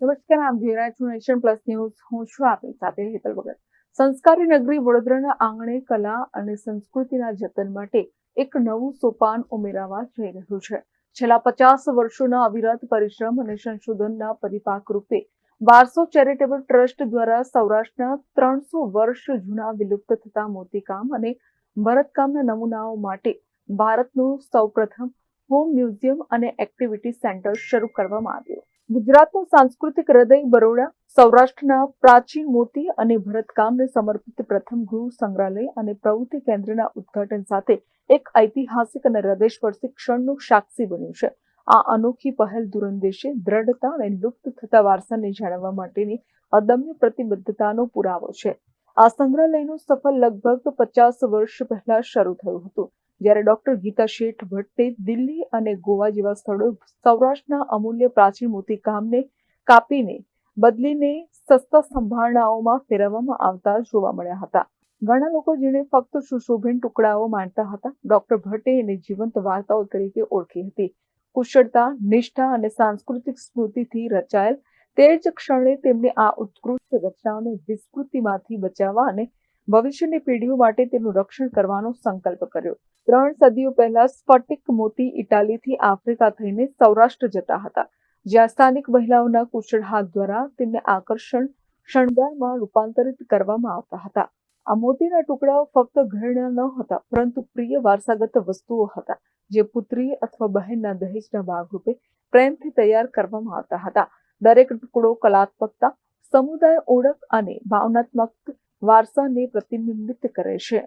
નમસ્કાર, આપ જોઈ રહ્યા છો નેશન પ્લસ ન્યૂઝ. હું છું આપની સાથે હેતલ ભગત. સંસ્કારી નગરી વડોદરાના આંગણે કલા અને સંસ્કૃતિના જતન માટે એક નવું સોપાન ઉમેરાવા જઈ રહ્યું છે. છેલ્લા 50 વર્ષોના અવિરત પરિશ્રમ અને સંશોધનના પરિપાક રૂપે વારસો ચેરિટેબલ ટ્રસ્ટ દ્વારા સૌરાષ્ટ્રના 300 વર્ષ જૂના વિલુપ્ત થતા મોતીકામ અને ભરતકામના નમૂનાઓ માટે ભારતનું સૌપ્રથમ હોમ મ્યુઝિયમ અને એક્ટિવિટી સેન્ટર શરૂ કરવામાં આવ્યું. ગુજરાતનું સાંસ્કૃતિક હૃદય બરોડા સૌરાષ્ટ્રના પ્રાચીન મોતી અને ભરતકામને સમર્પિત પ્રથમ ગૃહ સંગ્રહાલય અને પ્રવૃત્તિ કેન્દ્રના ઉદ્ઘાટન સાથે એક ઐતિહાસિક અને હૃદયસ્પર્શી ક્ષણનું સાક્ષી બન્યું છે. આ અનોખી પહેલ દૂરંદેશી દ્રઢતા અને લુપ્ત થતા વારસાને જાળવવા માટેની અદમ્ય પ્રતિબદ્ધતાનો પુરાવો છે. આ સંગ્રહાલયનું સફર લગભગ 50 વર્ષ પહેલા શરૂ થયું હતું, જ્યારે ડોક્ટર ગીતા શેઠ ભટ્ટે દિલ્હી અને ગોવા જેવા સ્થળોએ સૌરાષ્ટ્રના અમૂલ્ય પ્રાચીન મોતીકામને કાપીને બદલીને સસ્તા સંભારણાઓમાં ફેરવવામાં આવતા જોવા મળ્યા હતા. ઘણા લોકો જેને ફક્ત સુશોભન ટુકડાઓ માનતા હતા, ડોક્ટર ભટ્ટે એને જીવંત વાર્તાઓ તરીકે ઓળખી હતી. કુશળતા, નિષ્ઠા અને સાંસ્કૃતિક સ્મૃતિથી રચાયેલ તે જ ક્ષણે તેમણે આ ઉત્કૃષ્ટ રચનાઓને વિસ્મૃતિમાંથી બચાવવા અને ભવિષ્યની પેઢીઓ માટે તેનું રક્ષણ કરવાનો સંકલ્પ કર્યો. 3 સદીઓ પહેલા સ્ફટિક મોતી ઇટાલીથી આફ્રિકા થઈને સૌરાષ્ટ્ર જતા હતા, જ્યાં સ્થાનિક મહિલાઓના કુશળ હાથ દ્વારા તેમને આકર્ષણ શણગારમાં રૂપાંતરિત કરવામાં આવતા હતા. આ મોતીના ટુકડાઓ ફક્ત ઘરેણા ન હતા, પરંતુ પ્રિય વારસાગત વસ્તુઓ હતા, જે પુત્રી અથવા બહેનના દહેજના ભાગરૂપે પ્રેમથી તૈયાર કરવામાં આવતા હતા. દરેક ટુકડો કલાત્મકતા, સમુદાય ઓળખ અને ભાવનાત્મક વારસાને પ્રતિબિંબિત કરે છે.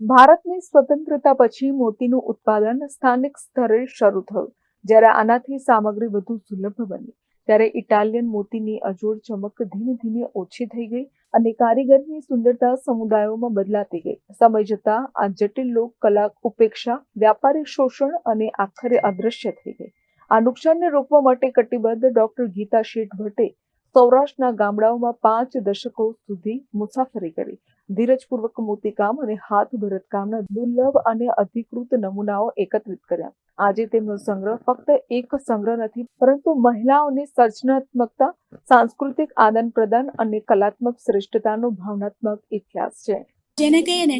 ભારતની સ્વતંત્રતા પછી મોતીનું ઉત્પાદન સ્થાનિક સ્તરે શરૂ થયું. જ્યારે આનાથી સામગ્રી વધુ સુલભ બની, ત્યારે ઇટાલિયન મોતીની અજોડ ચમક ધીમે ધીમે ઓછી થઈ ગઈ અને કારીગરની સુંદરતા સમુદાયોમાં બદલાતી ગઈ. સમય જતાં આ જટિલ લોક કલા ઉપેક્ષા, વ્યાપારી શોષણ અને આખરે અદૃશ્ય થઈ ગઈ. આ નુકસાનને રોકવા માટે કટિબદ્ધ ડોક્ટર ગીતા શેઠ ભટ્ટે સૌરાષ્ટ્રના ગામડાઓમાં 5 દશકો સુધી મુસાફરી કરી, ધીરજપૂર્વક મોતીકામ અને હાથ ભરતકામના દુર્લભ અને અધિકૃત નમૂનાઓ એકત્રિત કર્યા. આજે તેમનો સંગ્રહ ફક્ત એક સંગ્રહ નથી, પરંતુ મહિલાઓની સર્જનાત્મકતા, સાંસ્કૃતિક આદાન પ્રદાન અને કલાત્મક શ્રેષ્ઠતાનો ભાવનાત્મક ઇતિહાસ છે. જેને કહીએ ને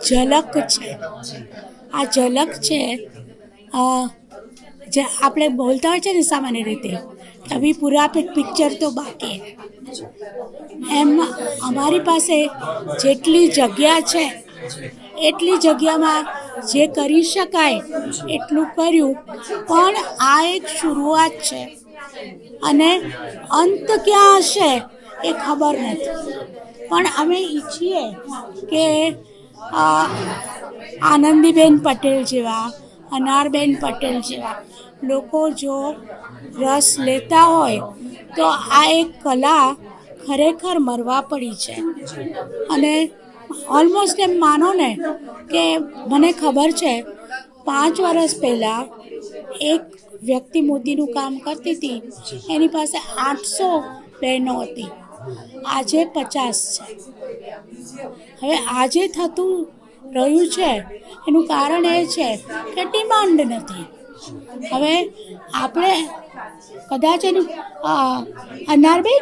ઝલક છે. આ ઝલક છે, જે આપણે બોલતા હોય છે ને સામાન્ય રીતે, અભી પૂરા પિક્ચર તો બાકી. એમ અમારી પાસે જેટલી જગ્યા છે એટલી જગ્યામાં જે કરી શકાય એટલું કર્યું, પણ આ એક શરૂઆત છે અને અંત ક્યાં હશે એ ખબર નથી. પણ અમે ઈચ્છીએ કે આનંદીબેન પટેલ જેવા, અનારબેન પટેલ જેવા લોકો જો રસ લેતા હોય તો આ એક કલા ખરેખર મરવા પડી છે. અને ઓલમોસ્ટ એમ માનો ને કે મને ખબર છે 5 વર્ષ પહેલાં એક વ્યક્તિ મોતીનું કામ કરતી હતી, એની પાસે 800 બહેનો હતી, આજે 50 છે. હવે આજે થતું રહ્યું છે એનું કારણ એ છે કે ડિમાન્ડ નથી. હવે આપણે કદાચ એનું અનારબેન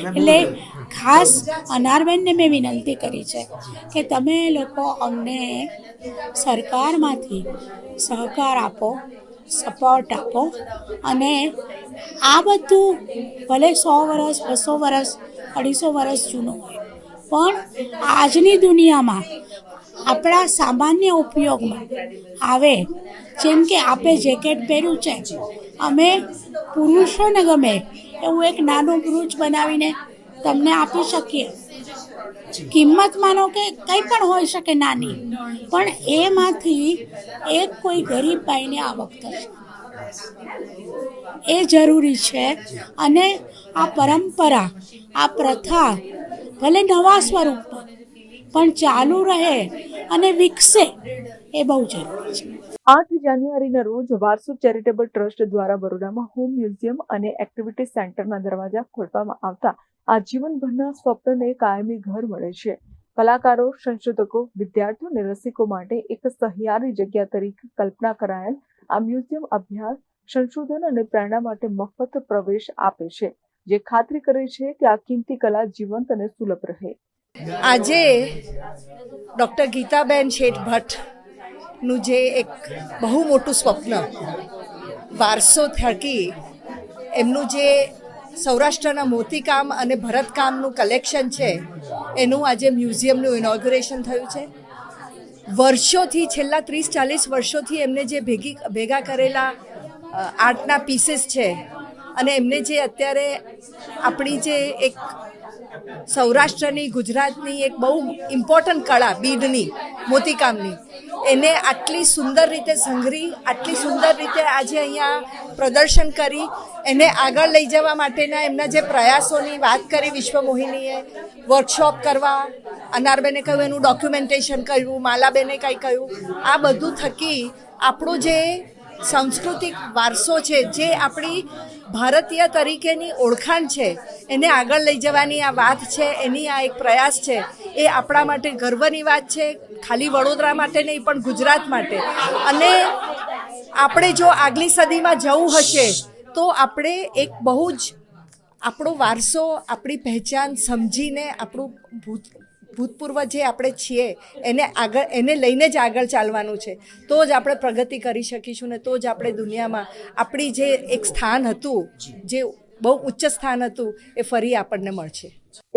એટલે ખાસ અનારબેનને મેં વિનંતી કરી છે કે તમે લોકો અમને સરકારમાંથી સહકાર આપો, સપોર્ટ આપો અને આ બધું ભલે 100 વર્ષ, 200 વર્ષ, 250 વર્ષ જૂનું હોય, પણ આજની દુનિયામાં આપણા સામાન્ય ઉપયોગમાં આવે. જેમ કે આપણે જેકેટ પહેર્યું છે, અમે પુરુષોને ગમે એવું એક નાનું બ્રુચ બનાવીને તમને આપી શકીએ. કિંમત માનો કે કંઈ પણ હોઈ શકે નાની, પણ એમાંથી એક કોઈ ગરીબ બાઈને આવક થશે એ જરૂરી છે. અને આ પરંપરા, આ પ્રથા ભલે નવા સ્વરૂપમાં પણ ચાલુ રહે અને વિકસે એ બહુ જરૂરી છે. 8 જાન્યુઆરીના રોજ વારસો ચેરિટેબલ ટ્રસ્ટ દ્વારા બરોડામાં હોમ મ્યુઝિયમ અને એક્ટિવિટી સેન્ટરના દરવાજા ખોલવામાં આવતા આ જીવનભરના સ્વપ્નને કાયમી ઘર મળે છે. કલાકારો, સંશોધકો, વિદ્યાર્થીઓ અને રસિકો માટે એક સહિયારી જગ્યા તરીકે કલ્પના કરાયેલ આ મ્યુઝિયમ અભ્યાસ, સંશોધન અને પ્રેરણા માટે મફત પ્રવેશ આપે છે, જે ખાતરી કરે છે કે આ કિંમતી કલા જીવંત અને સુલભ રહે. આજે ડૉક્ટર ગીતાબેન શેઠ ભટ્ટનું જે એક બહુ મોટું સ્વપ્ન વારસો થકી એમનું જે સૌરાષ્ટ્રના મોતીકામ અને ભરતકામનું કલેક્શન છે એનું આજે મ્યુઝિયમનું ઇનોગ્રેશન થયું છે. વર્ષોથી છેલ્લા 30-40 વર્ષોથી એમને જે ભેગા કરેલા આર્ટના પીસીસ છે અને એમને જે અત્યારે આપણી જે એક સૌરાષ્ટ્રની, ગુજરાતની એક બહુ ઇમ્પોર્ટન્ટ કળા બીડની, મોતીકામની, એને આટલી સુંદર રીતે સંઘરી, આટલી સુંદર રીતે આજે અહીંયા પ્રદર્શન કરી એને આગળ લઈ જવા માટેના એમના જે પ્રયાસોની વાત કરી વિશ્વમોહિનીએ, વર્કશોપ કરવા, અનારબેને કહ્યું એનું ડોક્યુમેન્ટેશન કર્યું, માલાબેને કંઈ કહ્યું, આ બધું થકી આપણો જે સાંસ્કૃતિક વારસો છે, જે આપણી ભારતીય તરીકેની ઓળખાણ છે, એને આગળ લઈ જવાની આ વાત છે, એની આ એક પ્રયાસ છે. એ આપણા માટે ગર્વની વાત છે, ખાલી વડોદરા માટે નહીં પણ ગુજરાત માટે. અને આપણે જો આગલી સદીમાં જવું હશે તો આપણે એક બહુ જ આપણો વારસો, આપણી પહેચાન સમજીને આપણું ભૂતપૂર્વ જે આપણે છીએ એને લઈને જ આગળ ચાલવાનું છે. તો જ આપણે પ્રગતિ કરી શકીશું ને તો જ આપણે દુનિયામાં આપણી જે એક સ્થાન હતું, જે બહુ ઉચ્ચ સ્થાન હતું, એ ફરી આપણને મળશે.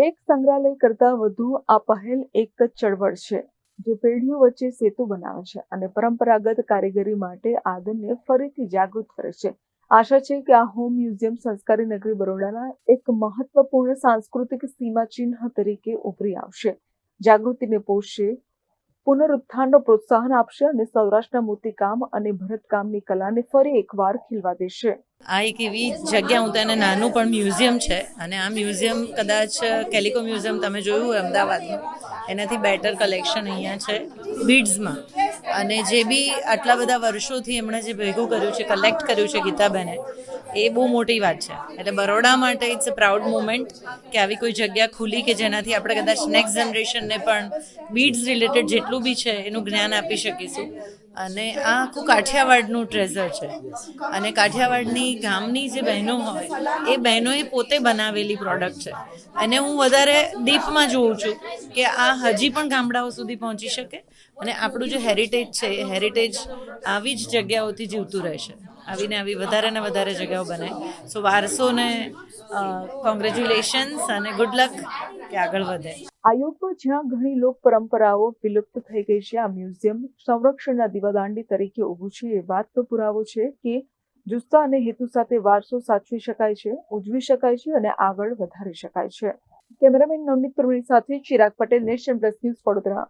એક સંગ્રહાલય કરતાં વધુ આ પહેલ એક ચળવળ છે, જે પેઢીઓ વચ્ચે સેતુ બનાવે છે અને પરંપરાગત કારીગરી માટે આદરને ફરીથી જાગૃત કરે છે. આશા છે કે આ હોમ મ્યુઝિયમ સંસ્કારી નગરી બરોડાના એક મહત્વપૂર્ણ સાંસ્કૃતિક સીમાચિહ્ન તરીકે ઉભરી આવશે, જાગૃતિને પોષશે, પુનરુત્થાનનો પ્રોત્સાહન આપશે અને સૌરાષ્ટ્રના મોતીકામ અને ભરતકામની કલાને ફરી એકવાર ખીલવા દેશે. આ એક એવી જગ્યા, હું તેને નાનું પણ મ્યુઝિયમ છે અને આ મ્યુઝિયમ કદાચ કેલિકો મ્યુઝિયમ તમે જોયું હોય અમદાવાદનું, એનાથી બેટર કલેક્શન અહીંયા છે બીડ્સમાં. અને જે બી આટલા બધા વર્ષોથી એમણે જે ભેગું કર્યું છે, કલેક્ટ કર્યું છે ગીતાબેને, એ બહુ મોટી વાત છે. એટલે બરોડા માટે ઇટ્સ અ પ્રાઉડ મોમેન્ટ કે આવી કોઈ જગ્યા ખુલી કે જેનાથી આપણે કદાચ નેક્સ્ટ જનરેશનને પણ બીડ્સ રિલેટેડ જેટલું બી છે એનું જ્ઞાન આપી શકીશું. અને આ આખું કાઠિયાવાડનું ટ્રેઝર છે અને કાઠિયાવાડની ગામની જે બહેનો હોય એ બહેનોએ પોતે બનાવેલી પ્રોડક્ટ છે. અને હું વધારે ડીપમાં જોઉં છું કે આ હજી પણ ગામડાઓ સુધી પહોંચી શકે અને આપણું જે હેરિટેજ છે એ હેરિટેજ આવી જ જગ્યાઓથી જીવતું રહેશે. આવીને આવી વધારે ને વધારે જગ્યાઓ બને. સો વારસોને કોંગ્રેચ્યુલેશન્સ અને ગુડ લક કે આગળ વધે. આ યુગમાં જ્યાં ઘણી લોક પરંપરાઓ વિલુપ્ત થઈ ગઈ છે, આ મ્યુઝિયમ સંરક્ષણના દીવાદાંડી તરીકે ઊભું છે. એ વાતનો પુરાવો છે કે જુસ્સા અને હેતુ સાથે વારસો સાચવી શકાય છે, ઉજવી શકાય છે અને આગળ વધારી શકાય છે. કેમેરામેન નવનીત પ્રવીણ સાથે Chirag Patel, nation plus news, Vadodara.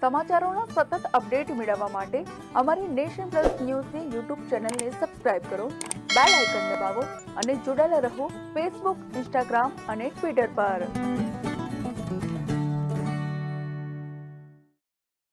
સમાચારોના સતત અપડેટ મેળવવા માટે અમારી નેશન પ્લસ ન્યૂઝની યુટ્યુબ ચેનલને સબસ્ક્રાઇબ કરો, બેલ આઇકન દબાવો અને જોડાયેલા રહો ફેસબુક, ઇન્સ્ટાગ્રામ અને ટ્વિટર પર.